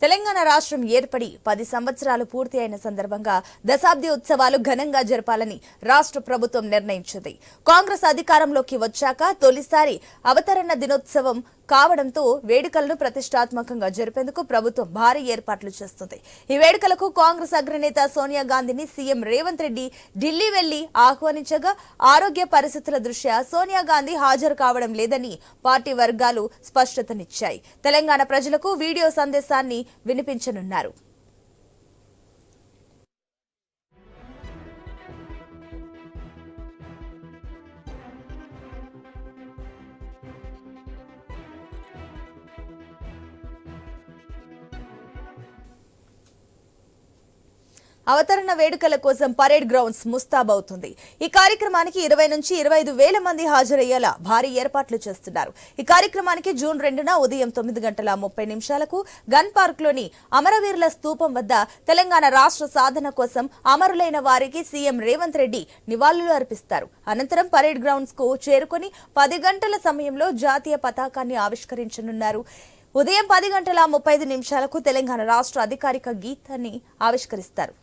తెలంగాణ రాష్ట్రం ఏర్పడి 10 సంవత్సరాలు పూర్తి అయిన సందర్భంగా దశాబ్ది ఉత్సవాలు ఘనంగా జరపాలని రాష్ట్ర ప్రభుత్వం నిర్ణయించింది. కాంగ్రెస్ అధికారంలోకి వచ్చాక తొలిసారి అవతరణ దినోత్సవం కావడంతో వేడుకలను ప్రతిష్టాత్మకంగా జరిపేందుకు ప్రభుత్వం భారీ ఏర్పాట్లు చేస్తుంది. ఈ వేడుకలకు కాంగ్రెస్ అగ్రనేత సోనియా గాంధీని సీఎం రేవంత్ రెడ్డి ఢిల్లీ వెళ్లి ఆహ్వానించగా ఆరోగ్య పరిస్థితుల దృష్ట్యా సోనియా గాంధీ హాజరు కావడం లేదని పార్టీ వర్గాలు స్పష్టతనిచ్చాయి. తెలంగాణ ప్రజలకు వీడియో సందేశాన్ని వినిపించనున్నారు. అవతరణ వేడుకల కోసం పరేడ్ గ్రౌండ్స్ ముస్తాబవుతుంది. ఈ కార్యక్రమానికి 20 నుంచి 25 వేల మంది హాజరయ్యేలా భారీ ఏర్పాట్లు చేస్తున్నారు. ఈ కార్యక్రమానికి జూన్ 2న ఉదయం 9:30 గన్ పార్క్ లోని అమరవీరుల స్తూపం వద్ద తెలంగాణ రాష్ట్ర సాధన కోసం అమరులైన వారికి సీఎం రేవంత్ రెడ్డి నివాళులు అర్పిస్తారు. అనంతరం పరేడ్ గ్రౌండ్స్ కు చేరుకుని 10 గంటల సమయంలో జాతీయ పతాకాన్ని ఆవిష్కరించనున్నారు. ఉదయం 10:35 తెలంగాణ రాష్ట్ర అధికారిక గీతాన్ని ఆవిష్కరిస్తారు.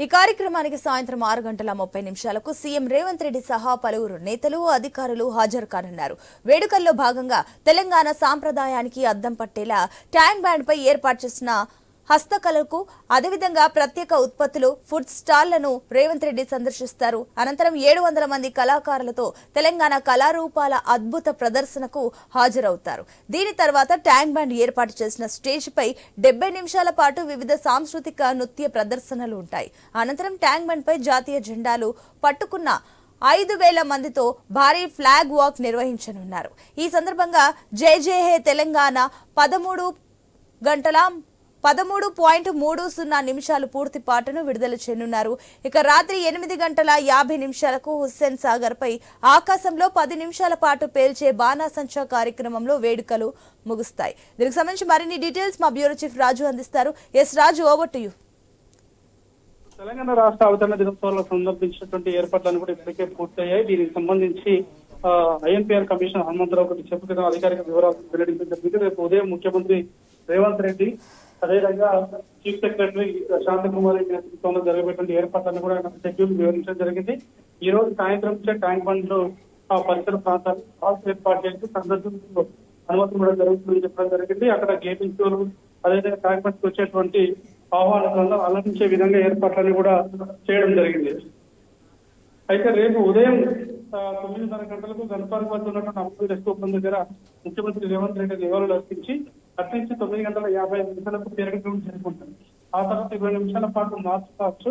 ఈ కార్యక్రమానికి సాయంత్రం 6:30 సీఎం రేవంత్ రెడ్డి సహా పలువురు నేతలు, అధికారులు హాజరు కానున్నారు. వేడుకల్లో భాగంగా తెలంగాణ సాంప్రదాయానికి అద్దం పట్టేలా ట్యాంక్ బ్యాండ్ పై ఏర్పాటు చేసిన హస్తకళకు, అదేవిధంగా ప్రత్యేక ఉత్పత్తులు, ఫుడ్ స్టాళ్లను రేవంత్ రెడ్డి సందర్శిస్తారు. అనంతరం 700 మంది కళాకారులతో తెలంగాణ కళారూపాల అద్భుత ప్రదర్శనకు హాజరవుతారు. దీని తర్వాత ట్యాంక్ బ్యాండ్ ఏర్పాటు చేసిన స్టేజ్ పై 70 నిమిషాల పాటు వివిధ సాంస్కృతిక నృత్య ప్రదర్శనలు ఉంటాయి. అనంతరం ట్యాంక్ బ్యాండ్ పై జాతీయ జెండాలు పట్టుకున్న 5,000 మందితో భారీ ఫ్లాగ్ వాక్ నిర్వహించనున్నారు. ఈ సందర్భంగా జై జై హే తెలంగాణ 13.30 పూర్తి పాటను విడుదల చేయనున్నారు. ఇక రాత్రి 8:50 హుస్సేన్ సాగర్ పై ఆకాశంలో 10 నిమిషాల పాటు పేల్చే బాణాసంచా కార్యక్రమంలో వేడుకలు ముగుస్తాయి. దీనికి సంబంధించి మరిన్ని డీటెయిల్స్ మా బ్యూరో చీఫ్ రాజు అందిస్తారు. S Raju, over to you. Telangana రాష్ట్ర అవతరణ దినోత్సవాలకు సంబంధించినటువంటి ఏర్పాట్లను కూడా ఇప్పటికే పూర్తయ్యాయి. దీనికి సంబంధించి ఐఎన్పిఆర్ కమిషనర్ హనుమంతరావు చెప్పుకున్న అధికారిక వివరాలు వెల్లడించడం జరిగింది. రేపు ఉదయం ముఖ్యమంత్రి రేవంత్ రెడ్డి, అదేవిధంగా చీఫ్ సెక్రటరీ శాంతకుమారి నేతృత్వంలో జరిగేటువంటి ఏర్పాట్లను కూడా షెడ్యూల్ వివరించడం జరిగింది. ఈ రోజు సాయంత్రం నుంచే ట్యాంక్ బండ్ లో పరిసర ప్రాంతాలు ఏర్పాటు చేసి సందర్శకులకు అనుమతి కూడా జరుగుతుందని చెప్పడం జరిగింది. అక్కడ గేటింగ్ షోలు, అదేవిధంగా ట్యాంక్ బండ్ కి వచ్చేటువంటి ఆహ్వానాలను అలరించే విధంగా ఏర్పాట్లను కూడా చేయడం జరిగింది. అయితే రేపు ఉదయం 9:30 గన్ పార్క్ వద్ద ఉన్నటువంటి అమరవీరుల స్తూపం దగ్గర ముఖ్యమంత్రి రేవంత్ రెడ్డి నివాళులు అర్పించి అట్నుంచి 9:50 పరేడ్ గ్రౌండ్ జరుపుకుంటారు. ఆ తర్వాత 20 నిమిషాల పాటు మార్చ్ పాస్ట్,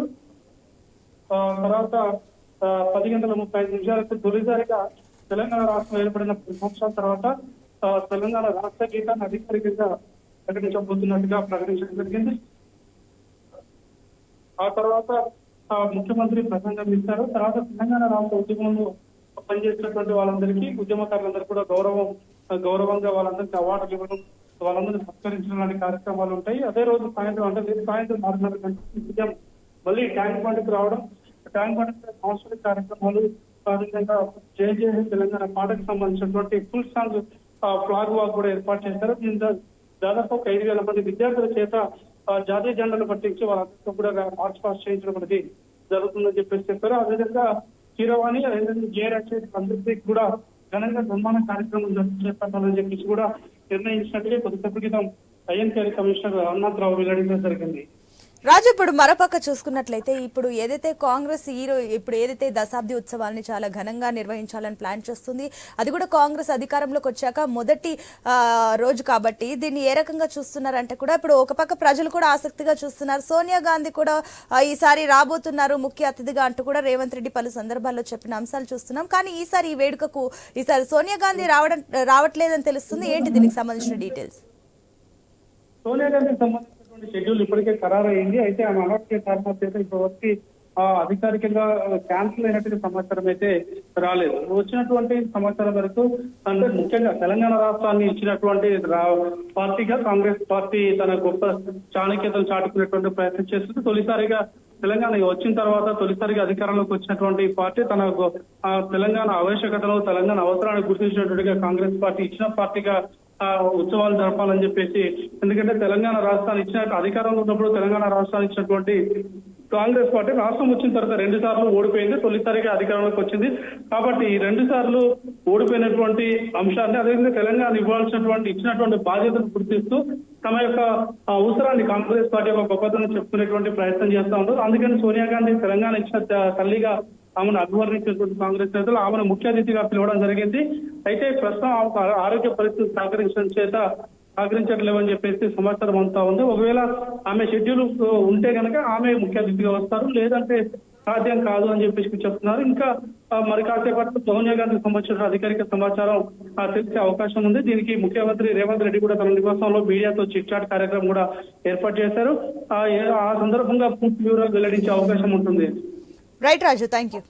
తర్వాత 10:35 తొలిసారిగా తెలంగాణ రాష్ట్రం ఏర్పడిన 10 సంవత్సరాల తర్వాత తెలంగాణ రాష్ట్ర గీతాన్ని అధికారికంగా ప్రకటించబోతున్నట్టుగా ప్రకటించడం జరిగింది. ఆ తర్వాత ముఖ్యమంత్రి ప్రసంగం ఇస్తారు. తర్వాత తెలంగాణ రాష్ట్ర ఉద్యమంలో పనిచేసినటువంటి వాళ్ళందరికీ, ఉద్యమకారులందరికీ కూడా గౌరవంగా వాళ్ళందరికీ అవార్డులు ఇవ్వడం, వాళ్ళందరినీ సత్కరించడం లాంటి కార్యక్రమాలు ఉంటాయి. అదే రోజు సాయంత్రం 6:30 ఉదయం మళ్ళీ ట్యాంక్ బండ్కి రావడం, ట్యాంక్ బండ్ సాంస్కృతిక కార్యక్రమాలు, అదేవిధంగా జై జై హే తెలంగాణ పాటకు సంబంధించినటువంటి ఫుల్ సాంగ్ ఫ్లాగ్ వాక్ కూడా ఏర్పాటు చేశారు. దీంతో దాదాపు 5,000 మంది విద్యార్థుల చేత జాతీయ జెండాను పట్టించి వాళ్ళందరితో కూడా మార్చ్ పాస్ట్ చేయించడం అనేది జరుగుతుందని చెప్పారు. అదేవిధంగా కీరవాణి, అదేవిధంగా జేఆర్ఎస్ అందరికీ కూడా ఘనంగా సన్మాన కార్యక్రమం చేపట్టాలని చెప్పేసి కూడా నిర్ణయించినట్టుగా కొద్దిసేపటి క్రితం ఐఎన్పిఆర్ కమిషనర్ హనుమంతరావు వెల్లడించడం జరిగింది. రాజు, ఇప్పుడు మరోపక్క చూసుకున్నట్లయితే ఇప్పుడు ఏదైతే కాంగ్రెస్ ఇప్పుడు ఏదైతే దశాబ్ది ఉత్సవాలని చాలా ఘనంగా నిర్వహించాలని ప్లాన్ చేస్తుంది, అది కూడా కాంగ్రెస్ అధికారంలోకి వచ్చాక మొదటి రోజు కాబట్టి దీన్ని ఏ రకంగా చూస్తున్నారంటే కూడా ఇప్పుడు ఒక పక్క ప్రజలు కూడా ఆసక్తిగా చూస్తున్నారు. సోనియా గాంధీ కూడా ఈసారి రాబోతున్నారు ముఖ్య అతిథిగా అంటూ కూడా రేవంత్ రెడ్డి పలు సందర్భాల్లో చెప్పిన అంశాలు చూస్తున్నాం. కానీ ఈసారి ఈ వేడుకకు సోనియా గాంధీ రావట్లేదని తెలుస్తుంది. ఏంటి దీనికి సంబంధించిన డీటెయిల్స్? సోనియా గాంధీకి సంబంధించినటువంటి షెడ్యూల్ ఇప్పటికే ఖరారయ్యింది. అయితే ఆమె అనారోగ్య కారణాల చేత ఇప్పటివరకు అధికారికంగా క్యాన్సిల్ అయినట్టు సమాచారం అయితే రాలేదు. వచ్చినటువంటి సమాచారం వరకు అంటే ముఖ్యంగా తెలంగాణ రాష్ట్రాన్ని ఇచ్చినటువంటి పార్టీగా కాంగ్రెస్ పార్టీ తన గొప్ప చాణక్యతను చాటుకునేటువంటి ప్రయత్నం చేస్తుంది. తొలిసారిగా తెలంగాణ వచ్చిన తర్వాత తొలిసారిగా అధికారంలోకి వచ్చినటువంటి పార్టీ తన తెలంగాణ ఆవశ్యకతను తెలంగాణ అవసరాన్ని గుర్తించినట్టుగా కాంగ్రెస్ పార్టీ ఇచ్చిన పార్టీగా ఉత్సవాలు జరపాలని చెప్పేసి, ఎందుకంటే తెలంగాణ రాష్ట్రాన్ని ఇచ్చిన అధికారంలో ఉన్నప్పుడు తెలంగాణ రాష్ట్రాన్ని ఇచ్చినటువంటి కాంగ్రెస్ పార్టీ రాష్ట్రం వచ్చిన తర్వాత 2 సార్లు ఓడిపోయింది. తొలిసారిగా అధికారంలోకి వచ్చింది కాబట్టి 2 సార్లు ఓడిపోయినటువంటి అంశాన్ని అదేవిధంగా తెలంగాణ ఇచ్చినటువంటి బాధ్యతను గుర్తిస్తూ తమ యొక్క అవసరాన్ని కాంగ్రెస్ పార్టీ యొక్క గొప్పతనం చెప్పుకునేటువంటి ప్రయత్నం చేస్తా ఉంటారు. అందుకని సోనియా గాంధీ తెలంగాణ ఇచ్చిన తల్లిగా ఆమెను అభివర్ణించినటువంటి కాంగ్రెస్ నేతలు ఆమెను ముఖ్య అతిథిగా పిలవడం జరిగింది. అయితే ప్రస్తుతం ఆరోగ్య పరిస్థితి సహకరించట్లేవని చెప్పేసి సమాచారం అంతా ఉంది. ఒకవేళ ఆమె షెడ్యూల్ ఉంటే కనుక ఆమె ముఖ్య అతిథిగా వస్తారు, లేదంటే సాధ్యం కాదు అని చెప్పేసి చెప్తున్నారు. ఇంకా మరి కాసేపట్లో సోనియా గాంధీకి సంబంధించిన అధికారిక సమాచారం తెలిసే అవకాశం ఉంది. దీనికి ముఖ్యమంత్రి రేవంత్ రెడ్డి కూడా తన నివాసంలో మీడియాతో చిట్ చాట్ కార్యక్రమం కూడా ఏర్పాటు చేశారు. ఆ సందర్భంగా పూర్తి వివరాలు వెల్లడించే అవకాశం ఉంటుంది. Right Raju, thank you.